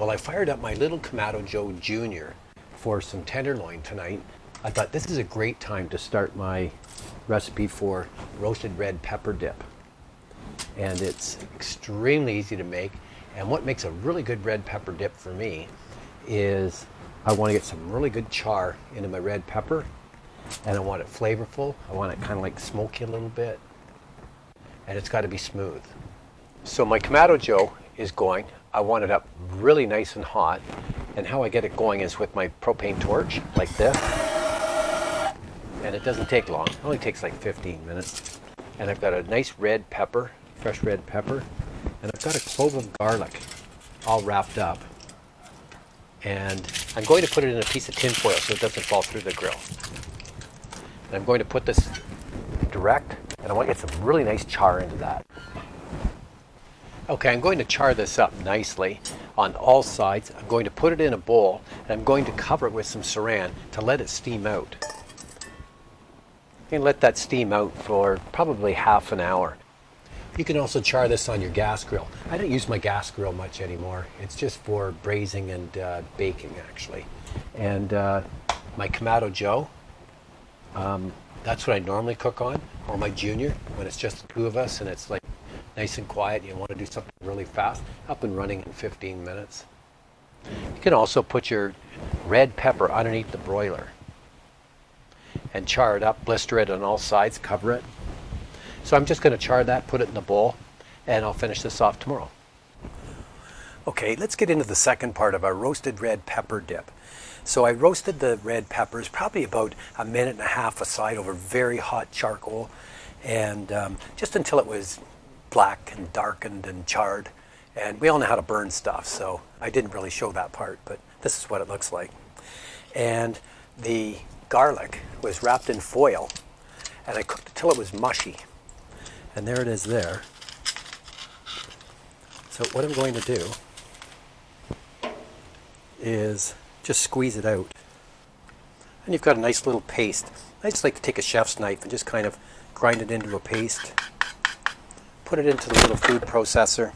While I fired up my little Kamado Joe Jr. for some tenderloin tonight, I thought this is a great time to start my recipe for roasted red pepper dip. And it's extremely easy to make. And what makes a really good red pepper dip for me is I want to get some really good char into my red pepper, and I want it flavorful. I want it kind of like smoky a little bit, and it's got to be smooth. So my Kamado Joe is going. I want it up really nice and hot, and how I get it going is with my propane torch like this, and it doesn't take long. It only takes like 15 minutes. And I've got a nice red pepper, fresh red pepper, and I've got a clove of garlic all wrapped up. And I'm going to put it in a piece of tin foil so it doesn't fall through the grill. And I'm going to put this direct, and I want to get some really nice char into that. Okay, I'm going to char this up nicely on all sides. I'm going to put it in a bowl, and I'm going to cover it with some saran to let it steam out. You can let that steam out for probably half an hour. You can also char this on your gas grill. I don't use my gas grill much anymore. It's just for braising and baking, actually. And my Kamado Joe, that's what I normally cook on, or my Junior, when it's just the two of us and it's like nice and quiet. You want to do something really fast, up and running in 15 minutes. You can also put your red pepper underneath the broiler and char it up, blister it on all sides, cover it. So I'm just going to char that, put it in a bowl, and I'll finish this off tomorrow. Okay, let's get into the second part of our roasted red pepper dip. So I roasted the red peppers probably about a minute and a half aside over very hot charcoal, and just until it was black and darkened and charred. And we all know how to burn stuff, so I didn't really show that part, but this is what it looks like. And the garlic was wrapped in foil, and I cooked it till it was mushy. And there it is there. So what I'm going to do is just squeeze it out. And you've got a nice little paste. I just like to take a chef's knife and just kind of grind it into a paste. Put it into the little food processor.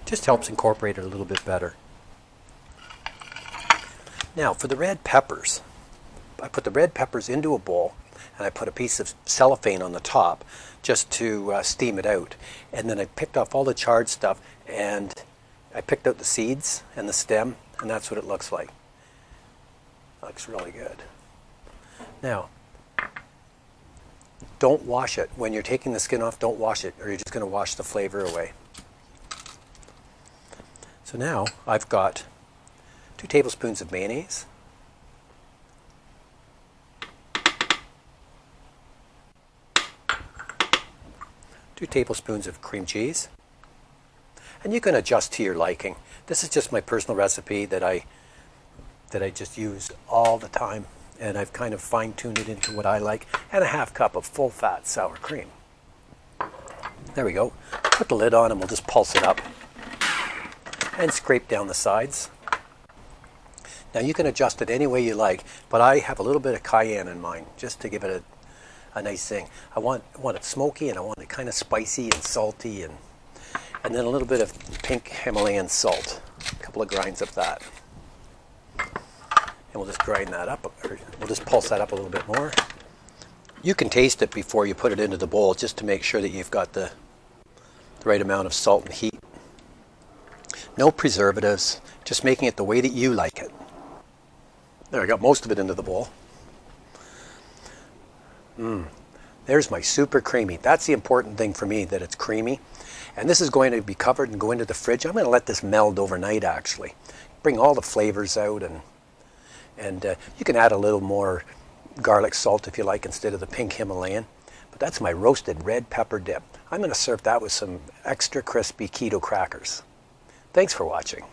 Just helps incorporate it a little bit better. Now for the red peppers, I put the red peppers into a bowl, and I put a piece of cellophane on the top just to steam it out. And then I picked off all the charred stuff, and I picked out the seeds and the stem, and that's what it looks like. Looks really good. Now, don't wash it. When you're taking the skin off, don't wash it, or you're just going to wash the flavor away. So now I've got 2 tablespoons of mayonnaise, 2 tablespoons of cream cheese, and you can adjust to your liking. This is just my personal recipe that I just use all the time, and I've kind of fine-tuned it into what I like, and a half cup of full-fat sour cream. There we go. Put the lid on and we'll just pulse it up and scrape down the sides. Now you can adjust it any way you like, but I have a little bit of cayenne in mind just to give it a nice thing. I want it smoky, and I want it kind of spicy and salty, and then a little bit of pink Himalayan salt, a couple of grinds of that. And we'll just grind that up, or we'll just pulse that up a little bit more. You can taste it before you put it into the bowl just to make sure that you've got the right amount of salt and heat. No preservatives, just making it the way that you like it. There, I got most of it into the bowl. There's my super creamy. That's the important thing for me, that it's creamy. And this is going to be covered and go into the fridge. I'm going to let this meld overnight, actually. Bring all the flavors out, and you can add a little more garlic salt if you like instead of the pink Himalayan. But that's my roasted red pepper dip. I'm going to serve that with some extra crispy keto crackers. Thanks for watching.